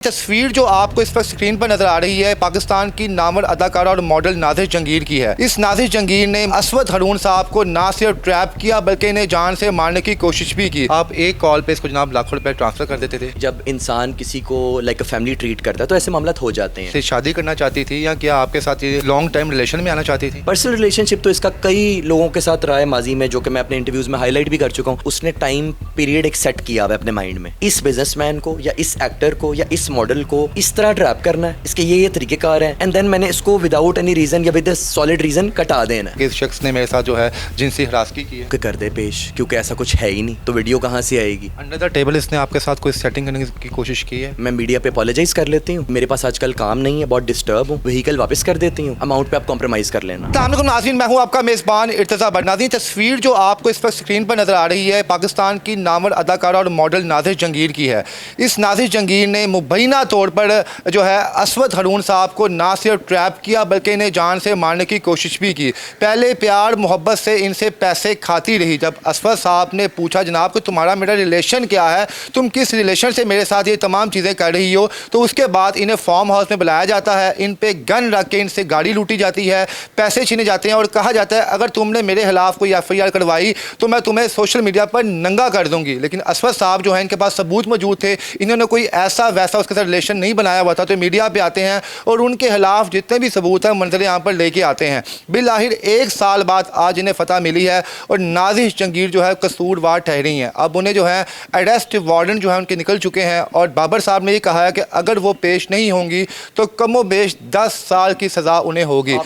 तस्वीर जो आपको इस वक्त स्क्रीन पर नजर आ रही है पाकिस्तान की नामवर अदाकारा और मॉडल नाज़िर जंगीर की है। इस नाज़िर जंगीर ने असवद हारून साहब को ना सिर्फ ट्रैप किया बल्कि इन्हें जान से मारने की कोशिश भी की। आप एक कॉल पे इसको जनाब लाखों रुपए ट्रांसफर कर देते थे। जब इंसान किसी को लाइक फैमिली ट्रीट करता है तो ऐसे मामला हो जाते हैं। शादी करना चाहती थी या क्या आपके साथ ये लॉन्ग टाइम रिलेशन में आना चाहती थी? पर्सनल रिलेशनशिप तो इसका कई लोगों के साथ रहा है माजी में, जो कि मैं अपने इंटरव्यूज में हाईलाइट भी कर चुका हूँ। उसने टाइम पीरियड एक सेट किया हुआ है अपने माइंड में, इस बिजनेसमैन को या इस एक्टर को या इस मॉडल को इस तरह ट्रैप करना है, इसके ये तरीकेकार हैं, एंड देन मैंने इसको विदाउट एनी रीजन या विद सॉलिड रीजन कटा देना। इस शख्स ने मेरे साथ जो है जिनसी हरासगी की है कर दे पेश, क्योंकि ऐसा कुछ है ही नहीं तो वीडियो कहाँ से आएगी। अंडर द टेबल इसने आपके साथ कोई सेटिंग करने की कोशिश की है? मैं मीडिया पे अपोलोजाइज कर लेती हूँ, मेरे पास आजकल काम नहीं है, बहुत डिस्टर्ब हूँ, व्हीकल वापस कर देती हूँ, अमाउंट पे आप कॉम्प्रोमाइज कर लेना। अस्सलाम वालेकुम, मैं हूँ आपका मेज़बान इर्तज़ा नाज़रीन। तस्वीर जो आपको इस वक्त स्क्रीन पर नज़र आ रही है पाकिस्तान की नामवर अदाकारा और मॉडल नाज़िर जंगीर की है। इस नाज़िर जंगीर ने मुबैना तौर पर जो है असवद हारून साहब को ना सिर्फ ट्रैप किया बल्कि इन्हें जान से मारने की कोशिश भी की। पहले प्यार मोहब्बत से इनसे पैसे खाती रही। जब असवद साहब ने पूछा जनाब कि तुम्हारा मेरा रिलेशन क्या है, तुम किस रिलेशन से मेरे साथ ये तमाम चीज़ें कर रही हो, तो उसके बाद इन्हें फार्म हाउस में बुलाया जाता है, इन पे गन रख के इनसे गाड़ी लूटी जाती है, पैसे छीने जाते हैं और कहा जाता है अगर तुमने मेरे खिलाफ कोई FIR करवाई तो मैं तुम्हें सोशल मीडिया पर नंगा कर दूंगी। लेकिन असवद साहब जो है इनके पास सबूत मौजूद थे, इन्होंने कोई ऐसा वैसा उसके साथ रिलेशन नहीं बनाया हुआ था। तो मीडिया पे आते हैं और उनके खिलाफ जितने भी सबूत हैं मंजर यहाँ पर लेके आते हैं। बिलाखिर 1 साल बाद आज इन्हें फतह मिली है और नाज़िर जंगीर जो है कसूरवार ठहरी हैं। अब उन्हें जो है अरेस्ट वारंट जो है उनके निकल चुके हैं और बाबर साहब ने ये कहा है कि अगर वो पेश नहीं होंगी तो कमो बेश 10 साल की सज़ा उन्हें होगी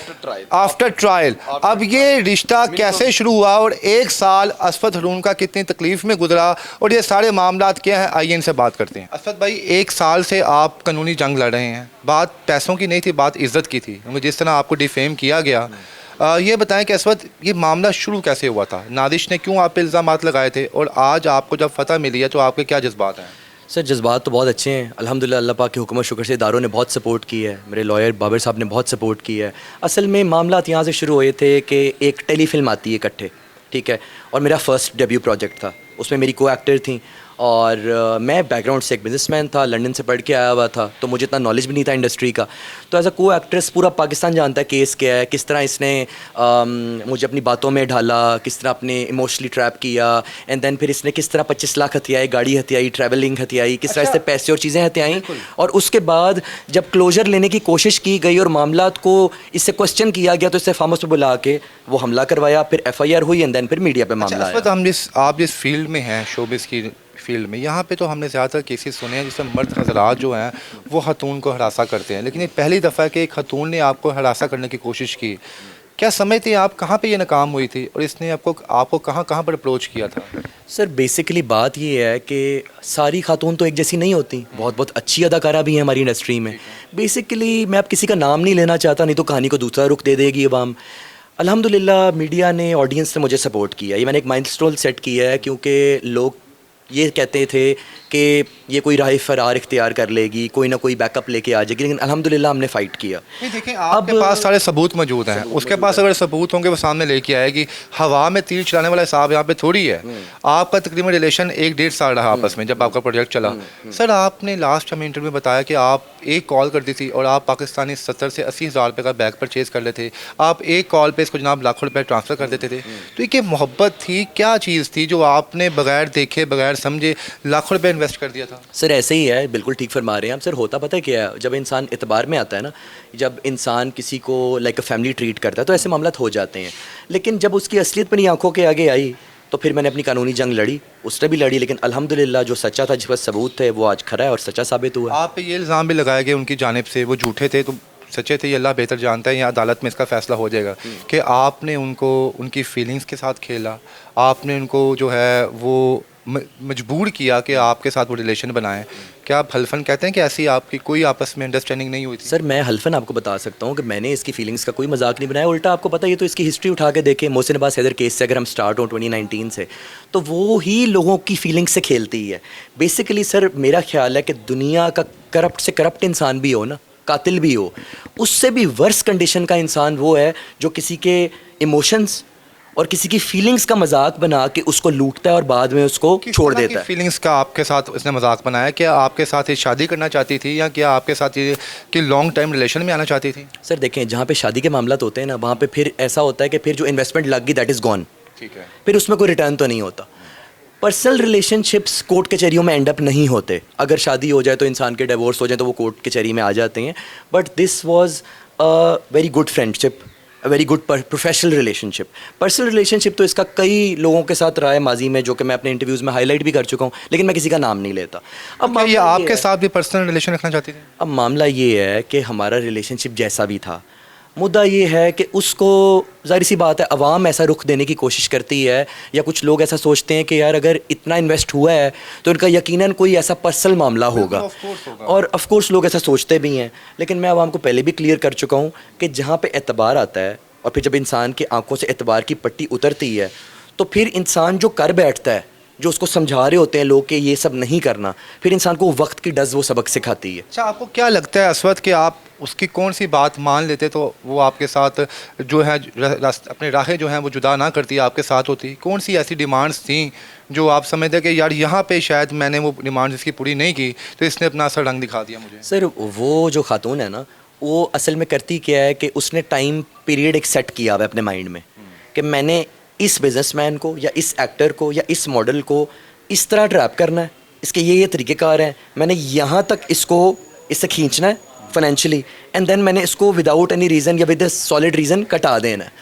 आफ्टर ट्रायल। अब ये रिश्ता कैसे शुरू हुआ और 1 साल असवद हारून का कितनी तकलीफ में गुजरा और ये सारे मामला क्या हैं, आइए इनसे बात करते हैं। असवद भाई, 1 साल से आप कानूनी जंग लड़ रहे हैं। बात पैसों की नहीं थी, बात इज़्ज़त की थी, क्योंकि जिस तरह आपको डिफेम किया गया। ये बताएं कि असवद ये मामला शुरू कैसे हुआ था, नादिश ने क्यों आप पे इल्ज़ामात लगाए थे और आज आपको जब फतह मिली है तो आपके क्या जज्बात हैं? सर जज्बात तो बहुत अच्छे हैं अल्हम्दुलिल्लाह, अल्लाह पाक के हुक्म और शुक्र से इदारों ने बहुत सपोर्ट की है, मेरे लॉयर बाबर साहब ने बहुत सपोर्ट की है। असल में मामला यहाँ से शुरू हुए थे कि एक टेलीफिल्म आती है इकट्ठे, ठीक है, और मेरा फर्स्ट डेब्यू प्रोजेक्ट था, उसमें मेरी को एक्टर थी और मैं बैकग्राउंड से एक बिजनेसमैन था, लंदन से पढ़ के आया हुआ था, तो मुझे इतना नॉलेज भी नहीं था इंडस्ट्री का। तो एज अ को एक्ट्रेस पूरा पाकिस्तान जानता है केस क्या है, किस तरह इसने मुझे अपनी बातों में ढाला, किस तरह अपने इमोशनली ट्रैप किया, एंड देन फिर इसने किस तरह 25 लाख हथियाई, गाड़ी हथियाई, ट्रैवलिंग हथियाई, किस तरह इससे पैसे और चीज़ें हथियाई। और उसके बाद जब क्लोजर लेने की कोशिश की गई और मामला को इससे क्वेश्चन किया गया तो इससे फार्म हाउस पर बुला के वो हमला करवाया, फिर FIR हुई एंड देन फिर मीडिया पे मामला आया। आप जिस फील्ड में हैं, शोबिस की फील्ड में, यहाँ पे तो हमने ज़्यादातर केसेस सुने हैं जिसमें मर्द हजरात जो हैं वो खतून को हरासा करते हैं, लेकिन ये पहली दफ़ा कि एक खतून ने आपको हरासा करने की कोशिश की। क्या समझते हैं आप कहाँ पे ये नाकाम हुई थी और इसने आपको कहाँ कहाँ पर अप्रोच किया था? सर बेसिकली बात ये है कि सारी खातून तो एक जैसी नहीं होती, बहुत बहुत अच्छी अदाकारा भी हैं हमारी इंडस्ट्री में। बेसिकली मैं अब किसी का नाम नहीं लेना चाहता, नहीं तो कहानी को दूसरा रुख दे देगी अवाम। अल्हम्दुलिल्लाह मीडिया ने, ऑडियंस ने मुझे सपोर्ट किया, ये मैंने एक माइलस्टोन सेट किया है, क्योंकि लोग ये कहते थे कि ये कोई राह फरार इख्तियार कर लेगी, कोई ना कोई बैकअप लेके आ जाएगी, लेकिन अल्हम्दुलिल्लाह हमने फ़ाइट किया। देखें, आपके पास सारे सबूत मौजूद हैं, उसके पास अगर सबूत होंगे वो सामने लेके आएगी। हवा में तीर चलाने वाला हिसाब यहाँ पे थोड़ी है। आपका तकरीबन रिलेशन 1-1.5 साल रहा आपस में जब आपका प्रोजेक्ट चला। सर आपने लास्ट टाइम इंटरव्यू में बताया कि आप एक कॉल करती थी और आप पाकिस्तानी 70 से 80 हज़ार रुपये का बैग परचेज़ कर लेते थे। आप एक कॉल पर इसको जनाब लाखों रुपये ट्रांसफ़र कर देते थे। तो ये मोहब्बत थी, क्या चीज़ थी जो आपने बगैर देखे बगैर समझे लाखों रुपये इन्वेस्ट कर दिया था? सर ऐसे ही है, बिल्कुल ठीक फरमा रहे हैं आप। सर होता पता है क्या है, जब इंसान एतबार में आता है ना, जब इंसान किसी को लाइक फैमिली ट्रीट करता है तो ऐसे मामला हो जाते हैं, लेकिन जब उसकी असलियत मेरी आंखों के आगे आई तो फिर मैंने अपनी कानूनी जंग लड़ी, उसने भी लड़ी, लेकिन अल्हम्दुलिल्लाह जो सच्चा था, जिस पर सबूत थे, वो आज खरा है और सच्चा साबित हुआ। आप पे ये इल्ज़ाम भी लगाया गया उनकी जानिब से वो झूठे थे तो सच्चे थे, ये अल्लाह बेहतर जानता है, या अदालत में इसका फ़ैसला हो जाएगा, कि आपने उनको उनकी फीलिंग्स के साथ खेला, आपने उनको जो है वो मजबूर किया कि आपके साथ वो रिलेशन बनाएं। क्या आप हल्फन कहते हैं कि ऐसी आपकी कोई आपस में अंडरस्टैंडिंग नहीं हुई थी? सर मैं हल्फन आपको बता सकता हूँ कि मैंने इसकी फीलिंग्स का कोई मजाक नहीं बनाया, उल्टा आपको पता है, ये तो इसकी हिस्ट्री उठा के देखें, मोहसिन अब्बास हैदर केस से अगर हम स्टार्ट हो 2019 से, तो वो ही लोगों की फीलिंग्स से खेलती है। बेसिकली सर मेरा ख्याल है कि दुनिया का करप्ट से करप्ट इंसान भी हो ना, कातिल भी हो, उससे भी वर्स कंडीशन का इंसान वो है जो किसी के इमोशंस और किसी की फीलिंग्स का मजाक बना के उसको लूटता है और बाद में उसको छोड़ देता है। फीलिंग्स का आपके साथ इसने मजाक बनाया? क्या आपके साथ ये शादी करना चाहती थी या क्या आपके साथ ये कि लॉन्ग टाइम रिलेशन में आना चाहती थी? सर देखें, जहाँ पे शादी के मामला होते हैं ना, वहाँ पे फिर ऐसा होता है कि फिर जो इन्वेस्टमेंट लग गई दैट इज़ गॉन। ठीक है। फिर उसमें कोई रिटर्न तो नहीं होता। पर्सनल रिलेशनशिप्स कोर्ट कचहरियों में एंड अप नहीं होते। अगर शादी हो जाए तो इंसान के डिवोर्स हो जाए तो वो कोर्ट कचहरी में आ जाते हैं। But this was a very good friendship, a very good professional relationship. Personal relationship तो इसका कई लोगों के साथ रहा है माजी में, जो कि मैं अपने इंटरव्यूज़ में हाईलाइट भी कर चुका हूँ, लेकिन मैं किसी का नाम नहीं लेता। अब क्या ये आपके साथ भी पर्सनल रिलेशन रखना चाहती थी? अब मामला ये है कि हमारा रिलेशनशिप जैसा भी था, मुद्दा ये है कि उसको ज़ाहिर सी बात है अवाम ऐसा रुख देने की कोशिश करती है, या कुछ लोग ऐसा सोचते हैं कि यार अगर इतना इन्वेस्ट हुआ है तो इनका यकीनन कोई ऐसा पर्सनल मामला होगा, और ऑफ कोर्स लोग ऐसा सोचते भी हैं। लेकिन मैं अवाम को पहले भी क्लियर कर चुका हूँ कि जहाँ पे एतबार आता है और फिर जब इंसान की आंखों से एतबार की पट्टी उतरती है तो फिर इंसान जो कर बैठता है, जो उसको समझा रहे होते हैं लोग कि ये सब नहीं करना, फिर इंसान को वक्त की डज वो सबक सिखाती है। अच्छा, आपको क्या लगता है असवद कि आप उसकी कौन सी बात मान लेते तो वो आपके साथ जो है अपने राहें जो हैं वो जुदा ना करती, आपके साथ होती? कौन सी ऐसी डिमांड्स थी जो आप समझते कि यार यहाँ पे शायद मैंने वो डिमांड्स इसकी पूरी नहीं की तो इसने अपना असर रंग दिखा दिया मुझे? सर वो जो खातून है ना, वो असल में करती क्या है कि उसने टाइम पीरियड एक सेट किया हुआ है अपने माइंड में कि मैंने इस बिजनेसमैन को या इस एक्टर को या इस मॉडल को इस तरह ट्रैप करना है, इसके ये तरीक़ेकार हैं, मैंने यहाँ तक इससे खींचना है फाइनेंशियली, एंड देन मैंने इसको विदाउट एनी रीज़न या विद अ सॉलिड रीज़न कटा देना है।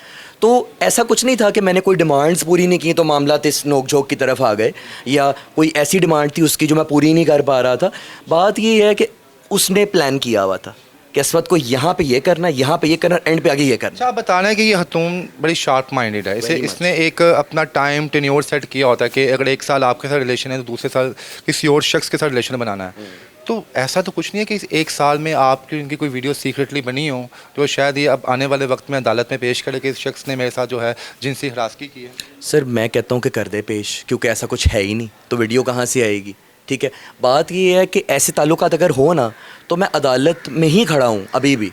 तो ऐसा कुछ नहीं था कि मैंने कोई डिमांड्स पूरी नहीं की तो मामला इस नोक झोंक की तरफ आ गए, या कोई ऐसी डिमांड थी उसकी जो मैं पूरी नहीं कर पा रहा था। बात ये है कि उसने प्लान किया हुआ था कि असवद को यहाँ पे ये करना, यहाँ पे ये करना, एंड पे आगे ये करना। अच्छा, आप बताना है कि ये खतून बड़ी शार्प माइंडेड है, इसने एक अपना टाइम टेन्योर सेट किया होता है कि अगर 1 साल आपके साथ रिलेशन है तो दूसरे साल किसी और शख्स के साथ रिलेशन बनाना है। तो ऐसा तो कुछ नहीं है कि इस 1 साल में आपकी इनकी कोई वीडियो सीक्रेटली बनी हो जो शायद ये अब आने वाले वक्त में अदालत में पेश करे कि इस शख्स ने मेरे साथ जो है जिनसी हरासगी की है? सर मैं कहता हूँ कि कर दे पेश, क्योंकि ऐसा कुछ है ही नहीं तो वीडियो कहाँ से आएगी? ठीक है, बात ये है कि ऐसे ताल्लुकात अगर हो ना तो मैं अदालत में ही खड़ा हूँ अभी भी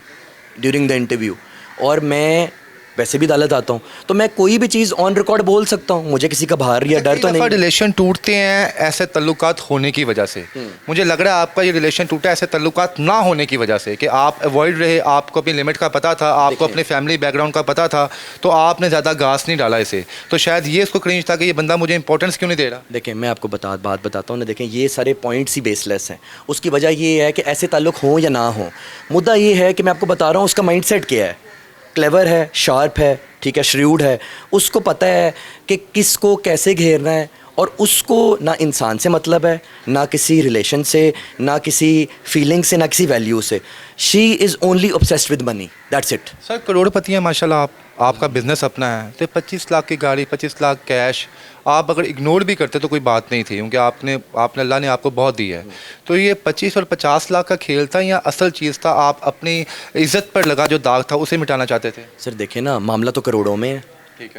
ड्यूरिंग द इंटरव्यू, और मैं वैसे भी अदालत आता हूँ तो मैं कोई भी चीज़ ऑन रिकॉर्ड बोल सकता हूँ, मुझे किसी का बाहर या डर तो नहीं। रिलेशन टूटते हैं ऐसे तल्लुकात होने की वजह से। मुझे लग रहा है आपका ये रिलेशन टूटा ऐसे तल्लुकात ना होने की वजह से कि आप अवॉइड रहे, आपको अपनी लिमिट का पता था, आपको अपने फैमिली बैकग्राउंड का पता था, तो आपने ज़्यादा घास नहीं डाला इसे, तो शायद ये इसको क्रिंज था कि ये बंदा मुझे इंपॉर्टेंस क्यों नहीं दे रहा। देखें मैं आपको बात बताता हूँ ना, देखें ये सारे पॉइंट्स ही बेसलेस हैं। उसकी वजह ये है कि ऐसे ताल्लुक हों या ना हो, मुद्दा ये है कि मैं आपको बता रहा हूँ उसका माइंड सेट क्या है। क्लेवर है, शार्प है, ठीक है, श्रूड है, उसको पता है कि किसको कैसे घेरना है, और उसको ना इंसान से मतलब है, ना किसी रिलेशन से, ना किसी फीलिंग से, ना किसी वैल्यू से। She is only obsessed with money, that's it. Sir करोड़पति हैं माशाल्लाह आप, आपका बिजनेस अपना है, तो 25 लाख की गाड़ी, 25 लाख कैश आप अगर इग्नोर भी करते तो कोई बात नहीं थी, क्योंकि आपने अल्लाह ने आपको बहुत दी है। तो ये 25 और 50 लाख का खेल था या असल चीज़ था, आप अपनी इज्जत पर लगा जो दाग था उसे मिटाना चाहते थे? सर देखें ना, मामला तो करोड़ों में है।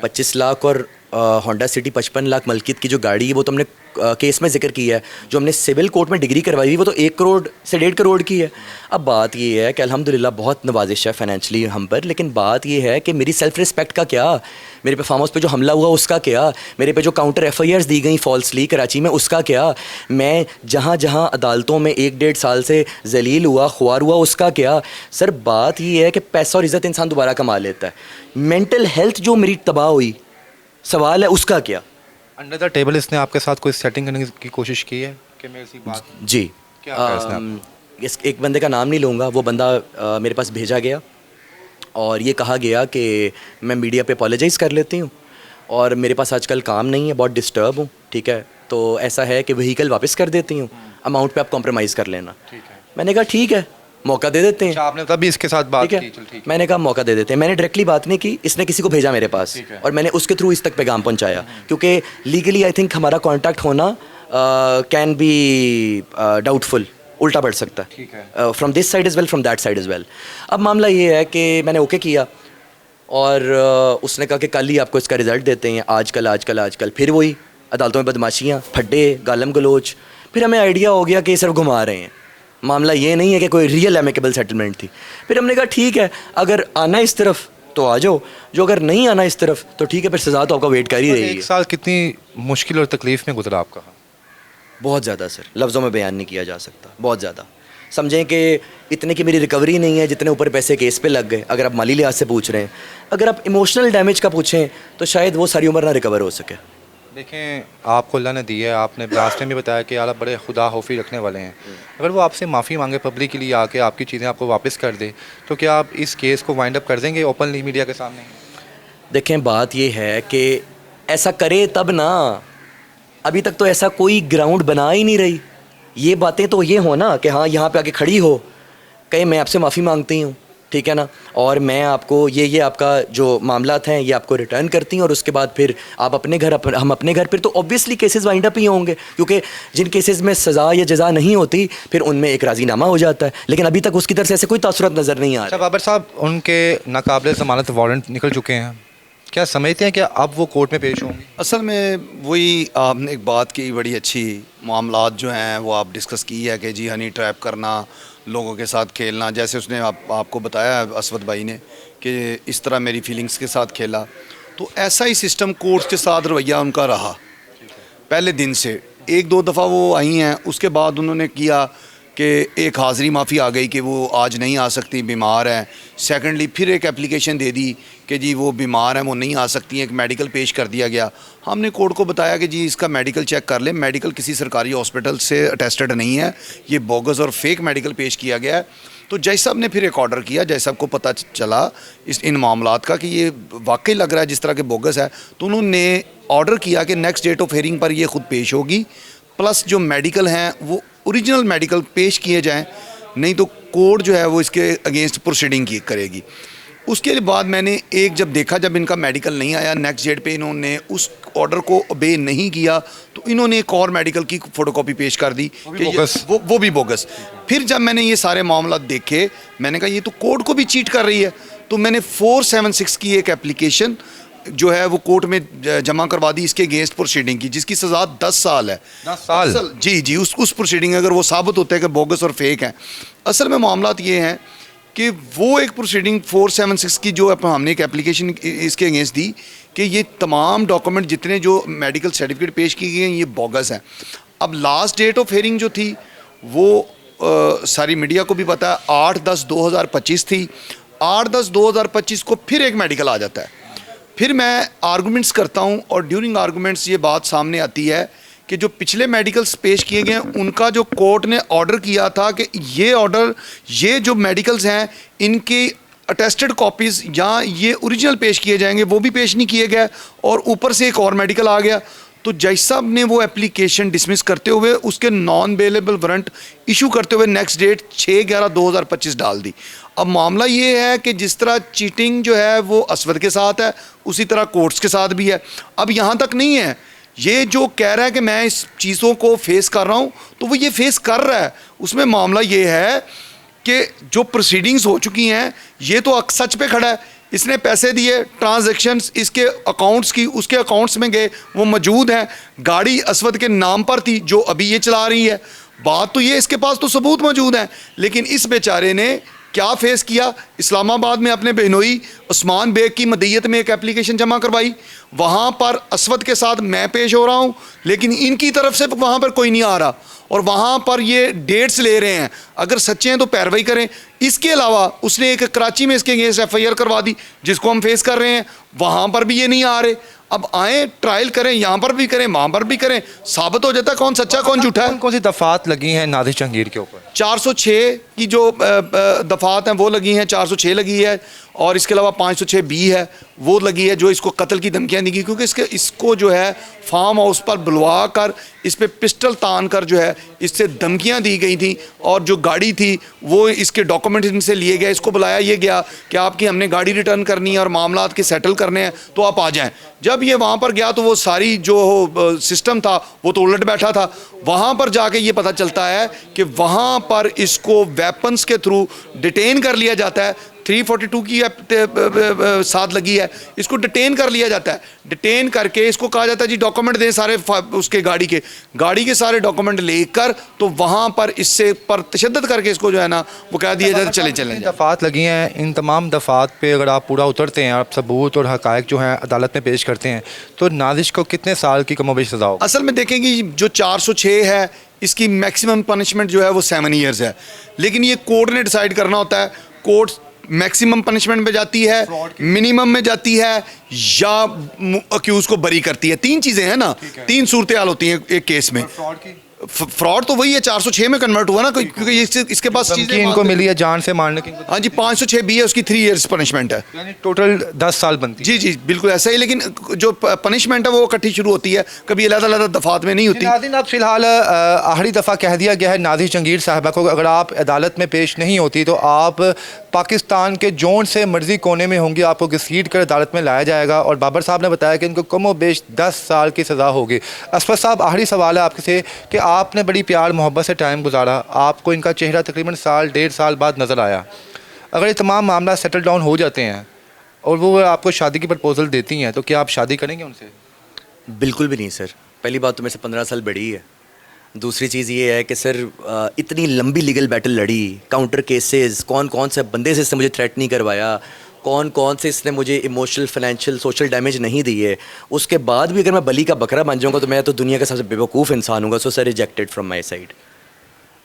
25 लाख और होंडा सिटी 55 लाख मलकियत की जो गाड़ी है वो तो हमने केस में जिक्र किया है। जो हमने सिविल कोर्ट में डिग्री करवाई हुई वो तो 1 करोड़ से 1.5 करोड़ की है। अब बात ये है कि अल्हम्दुलिल्लाह बहुत नवाजिश है फाइनेंशियली हम पर, लेकिन बात ये है कि मेरी सेल्फ रिस्पेक्ट का क्या, मेरे पे फार्म हाउस पे जो हमला हुआ उसका क्या, मेरे पे जो काउंटर FIRs दी गई फॉल्सली कराची में उसका क्या, मैं जहाँ जहाँ अदालतों में 1-1.5 साल से जलील हुआ, ख्वार हुआ, उसका क्या। सर बात ये है कि पैसा और इज़्ज़त इंसान दोबारा कमा लेता है, मेंटल हेल्थ जो मेरी तबाह हुई, सवाल है उसका क्या। अंडर द टेबल इसने आपके साथ कोई सेटिंग करने की कोशिश की है कि मेरे से बात? जी, क्या कहा इसने आपको? इस एक बंदे का नाम नहीं लूँगा, वो बंदा मेरे पास भेजा गया और ये कहा गया कि मैं मीडिया पे अपॉलोजाइज़ कर लेती हूँ और मेरे पास आजकल काम नहीं है, बहुत डिस्टर्ब हूँ, ठीक है, तो ऐसा है कि व्हीकल वापस कर देती हूँ, अमाउंट पे आप कॉम्प्रोमाइज़ कर लेना। मैंने कहा ठीक है, मौका दे देते हैं। आपने तभी इसके साथ बात की? चल ठीक है। मैंने कहा मौका दे देते हैं। मैंने डायरेक्टली बात नहीं की, इसने किसी को भेजा मेरे पास और मैंने उसके थ्रू इस तक पैगाम पहुंचाया, क्योंकि लीगली आई थिंक हमारा कॉन्टैक्ट होना कैन बी डाउटफुल, उल्टा पड़ सकता है, from this side is well, from that side is well. अब मामला ये है कि मैंने ओके किया और उसने कहा कि कल ही आपको इसका रिज़ल्ट देते हैं, आजकल। फिर वही अदालतों में बदमाशियाँ, फड्डे, गालम गलोच। फिर हमें आइडिया हो गया कि सिर्फ घुमा रहे हैं, मामला ये नहीं है कि कोई रियल एमिकेबल सेटलमेंट थी। फिर हमने कहा ठीक है, अगर आना इस तरफ तो आ जाओ, जो अगर नहीं आना इस तरफ तो ठीक है, फिर सज़ा तो आपका वेट कर ही रही है। एक साल कितनी मुश्किल और तकलीफ में गुजरा आपका? बहुत ज़्यादा सर, लफ्ज़ों में बयान नहीं किया जा सकता, बहुत ज़्यादा। समझें कि इतने की मेरी रिकवरी नहीं है जितने ऊपर पैसे केस पे लग गए, अगर आप माली लिहाज से पूछ रहे हैं। अगर आप इमोशनल डैमेज का पूछें तो शायद वो सारी उम्र ना रिकवर हो सके। देखें, आपको अल्लाह ने दी है, आपने लास्ट में भी बताया कि आप बड़े खुदा खौफी रखने वाले हैं। अगर वो आपसे माफ़ी मांगे पब्लिक के लिए आके, आपकी चीज़ें आपको वापस कर दे, तो क्या आप इस केस को वाइंड अप कर देंगे ओपनली मीडिया के सामने? देखें, बात ये है कि ऐसा करे तब ना, अभी तक तो ऐसा कोई ग्राउंड बना ही नहीं रही। ये बातें तो ये हो ना कि हाँ यहाँ पे आके खड़ी हो, कहीं मैं आपसे माफ़ी मांगती हूँ, ठीक है ना, और मैं आपको ये आपका जो मामलात हैं ये आपको रिटर्न करती हूँ, और उसके बाद फिर आप अपने घर, हम अपने घर, फिर तो ऑब्वियसली केसेस वाइंड अप ही होंगे, क्योंकि जिन केसेस में सज़ा या जज़ा नहीं होती फिर उनमें एक राज़ीनामा हो जाता है। लेकिन अभी तक उसकी तरफ से ऐसे कोई तासुरात नज़र नहीं आ अच्छा रहे। बाबर साहब, उनके नाकाबिल ज़मानत वारंट निकल चुके हैं, क्या समझते हैं कि अब वो कोर्ट में पेश होंगे? असल में वही आपने एक बात की, बड़ी अच्छी मामलात जो हैं वो आप डिस्कस की है कि जी हनी ट्रैप करना, लोगों के साथ खेलना, जैसे उसने आपको बताया असवद भाई ने कि इस तरह मेरी फीलिंग्स के साथ खेला, तो ऐसा ही सिस्टम कोर्ट के साथ रवैया उनका रहा पहले दिन से। एक दो दफ़ा वो आई हैं, उसके बाद उन्होंने किया कि एक हाज़री माफ़ी आ गई कि वो आज नहीं आ सकती, बीमार हैं। सेकेंडली फिर एक एप्लीकेशन दे दी कि जी वो बीमार हैं, वो नहीं आ सकती हैं, एक मेडिकल पेश कर दिया गया। हमने कोर्ट को बताया कि जी इसका मेडिकल चेक कर ले, मेडिकल किसी सरकारी हॉस्पिटल से अटेस्टेड नहीं है, ये बोगस और फेक मेडिकल पेश किया गया है। तो जज साहब ने फिर एक ऑर्डर किया, जज साहब को पता चला इन मामलात का कि ये वाकई लग रहा है जिस तरह के बोगस है, तो उन्होंने ऑर्डर किया कि नेक्स्ट डेट ऑफ हेयरिंग पर ये खुद पेश होगी, प्लस जो मेडिकल हैं वो ओरिजिनल मेडिकल पेश किए जाएं, नहीं तो कोर्ट जो है वो इसके अगेंस्ट प्रोसीडिंग की करेगी। उसके बाद मैंने एक जब देखा, जब इनका मेडिकल नहीं आया, नेक्स्ट डेट पे इन्होंने उस ऑर्डर को ओबे नहीं किया, तो इन्होंने एक और मेडिकल की फ़ोटोकॉपी पेश कर दी कि वो भी बोगस। फिर जब मैंने ये सारे मामला देखे, मैंने कहा ये तो कोर्ट को भी चीट कर रही है, तो मैंने 476 की एक एप्लीकेशन जो है वो कोर्ट में जमा करवा दी इसके अगेंस्ट प्रोसीडिंग की, जिसकी सज़ा 10 साल है। 10 साल? जी, उस प्रोसीडिंग अगर वो साबित होता है कि बोगस और फेक हैं। असल में मामलात ये हैं कि वो एक प्रोसीडिंग 476 की जो हमने एक एप्लीकेशन इसके अगेंस्ट दी कि ये तमाम डॉक्यूमेंट जितने जो मेडिकल सर्टिफिकेट पेश किए गए हैं ये बोगस हैं। अब लास्ट डेट ऑफ हेयरिंग जो थी वो सारी मीडिया को भी पता है 8/10/2025 थी। 8/10/2025 को फिर एक मेडिकल आ जाता है। फिर मैं आर्गूमेंट्स करता हूं और ड्यूरिंग आर्गूमेंट्स ये बात सामने आती है कि जो पिछले मेडिकल्स पेश किए गए हैं उनका जो कोर्ट ने ऑर्डर किया था कि ये जो मेडिकल्स हैं इनकी अटेस्टेड कॉपीज़ या ये ओरिजिनल पेश किए जाएंगे, वो भी पेश नहीं किए गए, और ऊपर से एक और मेडिकल आ गया। तो जज साहब ने वो एप्लीकेशन डिसमिस करते हुए उसके नॉन बेलेबल वारंट इशू करते हुए नेक्स्ट डेट 6/11/2025 डाल दी। अब मामला ये है कि जिस तरह चीटिंग जो है वो असवद के साथ है, उसी तरह कोर्ट्स के साथ भी है। अब यहाँ तक नहीं है, ये जो कह रहा है कि मैं इस चीज़ों को फेस कर रहा हूँ, तो वो ये फेस कर रहा है। उसमें मामला ये है कि जो प्रोसीडिंग्स हो चुकी हैं ये तो सच पे खड़ा है। इसने पैसे दिए, ट्रांजैक्शंस इसके अकाउंट्स की उसके अकाउंट्स में गए, वो मौजूद हैं। गाड़ी असवद के नाम पर थी जो अभी ये चला रही है। बात तो ये, इसके पास तो सबूत मौजूद हैं, लेकिन इस बेचारे ने क्या फेस किया, इस्लामाबाद में अपने बहनोई उस्मान बेग की मदीयत में एक एप्लीकेशन जमा करवाई। वहाँ पर असवद के साथ मैं पेश हो रहा हूँ, लेकिन इनकी तरफ से वहाँ पर कोई नहीं आ रहा, और वहाँ पर ये डेट्स ले रहे हैं। अगर सच्चे हैं तो पैरवाई करें। इसके अलावा उसने एक कराची में इसके अगेंस्ट FIR करवा दी, जिसको हम फेस कर रहे हैं। वहाँ पर भी ये नहीं आ रहे। अब आए, ट्रायल करें, यहाँ पर भी करें, वहाँ पर भी करें, साबित हो जाता है कौन सच्चा कौन झूठा है। कौन सी दफात लगी हैं नादिर जहांगीर के ऊपर? 406 की जो दफात हैं वो लगी हैं, 406 लगी है, और इसके अलावा 506B है वो लगी है, जो इसको कत्ल की धमकियाँ दी गई, क्योंकि इसको जो है फार्म हाउस पर बुलवा कर इस पर पिस्टल तान कर जो है इससे धमकियाँ दी गई थी, और जो गाड़ी थी वो इसके डॉक्यूमेंट इनसे लिए गए। इसको बुलाया ये गया कि आपकी हमने गाड़ी रिटर्न करनी है और मामलात के सेटल करने हैं, तो आप आ जाएं। जब ये वहाँ पर गया तो वो सारी जो सिस्टम था वो तो उलट बैठा था। वहाँ पर जाके ये पता चलता है कि वहाँ पर इसको वेपन्स के थ्रू डिटेन कर लिया जाता है, 342 की साथ लगी है, इसको डिटेन कर लिया जाता है। डिटेन करके इसको कहा जाता है जी डॉक्यूमेंट दें सारे उसके गाड़ी के सारे डॉक्यूमेंट लेकर, तो वहाँ पर इससे पर तशद्दद करके इसको जो है ना वो कह दिया जाता है चले दफ़ात लगी हैं, इन तमाम दफ़ात पे अगर आप पूरा उतरते हैं, आप सबूत और हक़ाइक़ जो हैं अदालत में पेश करते हैं, तो नाजिश को कितने साल की कमोबेश सज़ा होगी? असल में देखेंगे जो 406 है इसकी मैक्सिमम पनिशमेंट जो है वो 7 ईयर्स है, लेकिन ये कोर्ट ने डिसाइड करना होता है। कोर्ट मैक्सिमम पनिशमेंट में जाती है, मिनिमम में जाती है, या अक्यूज को बरी करती है। 3 चीज़ें हैं ना, 3 सूरत हाल होती हैं एक केस में। फ्रॉड तो वही है, 406 में कन्वर्ट हुआ ना, क्योंकि इसके पास चीज़ें इनको मिली है जान से मारने की। हाँ जी, 506 भी है, उसकी 3 ईयर्स पनिशमेंट है, यानी टोटल 10 साल बनती है। जी बिल्कुल ऐसा ही। लेकिन जो पनिशमेंट है वो इकट्ठी शुरू होती है, कभी अलग-अलग दफात में नहीं होती। नाज़रीन, अब फिलहाल आखिरी दफ़ा कह दिया गया है नाज़िश जंगीर साहिबा को, अगर आप अदालत में पेश नहीं होती तो आप पाकिस्तान के जोन से मर्जी कोने में होंगी, आपको घसीट कर अदालत में लाया जाएगा। और बाबर साहब ने बताया कि इनको कमो बेश 10 साल की सज़ा होगी। असफर साहब, आखिरी सवाल है आपके से कि आपने बड़ी प्यार मोहब्बत से टाइम गुजारा, आपको इनका चेहरा तकरीबन साल 1.5 साल बाद नज़र आया। अगर ये तमाम मामला सेटल डाउन हो जाते हैं और वो आपको शादी की प्रपोज़ल देती हैं, तो क्या आप शादी करेंगे उनसे? बिल्कुल भी नहीं सर। पहली बात तो मेरे से 15 साल बड़ी है। दूसरी चीज़ ये है कि सर इतनी लंबी लीगल बैटल लड़ी, काउंटर केसेस, कौन कौन से बंदे से इसने मुझे थ्रेट नहीं करवाया, कौन कौन से इसने मुझे इमोशनल फाइनेंशियल सोशल डैमेज नहीं दिए, उसके बाद भी अगर मैं बली का बकरा बन जाऊँगा तो मैं तो दुनिया का सबसे बेवकूफ़ इंसान हूँगा। So sir rejected from my side.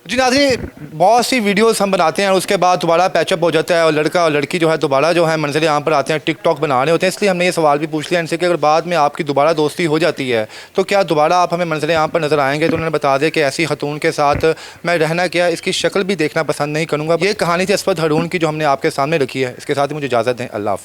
जी नाज़रीन, बहुत सी वीडियोस हम बनाते हैं और उसके बाद दोबारा पैचअप हो जाता है और लड़का और लड़की जो है दोबारा जो है मंजिल यहाँ पर आते हैं, टिकटॉक बना रहे होते हैं। इसलिए हमने ये सवाल भी पूछ लिया इनसे कि अगर बाद में आपकी दोबारा दोस्ती हो जाती है तो क्या दोबारा आप हमें मंजिल यहाँ पर नज़र आएंगे? तो उन्होंने बता दिया कि ऐसी खतून के साथ मैं रहना क्या, इसकी शक्ल भी देखना पसंद नहीं करूँगा। ये कहानी थी असफर हारून की जो हमने आपके सामने रखी है। इसके साथ ही मुझे इजाज़त दें। अल्लाह हाफ़िज़।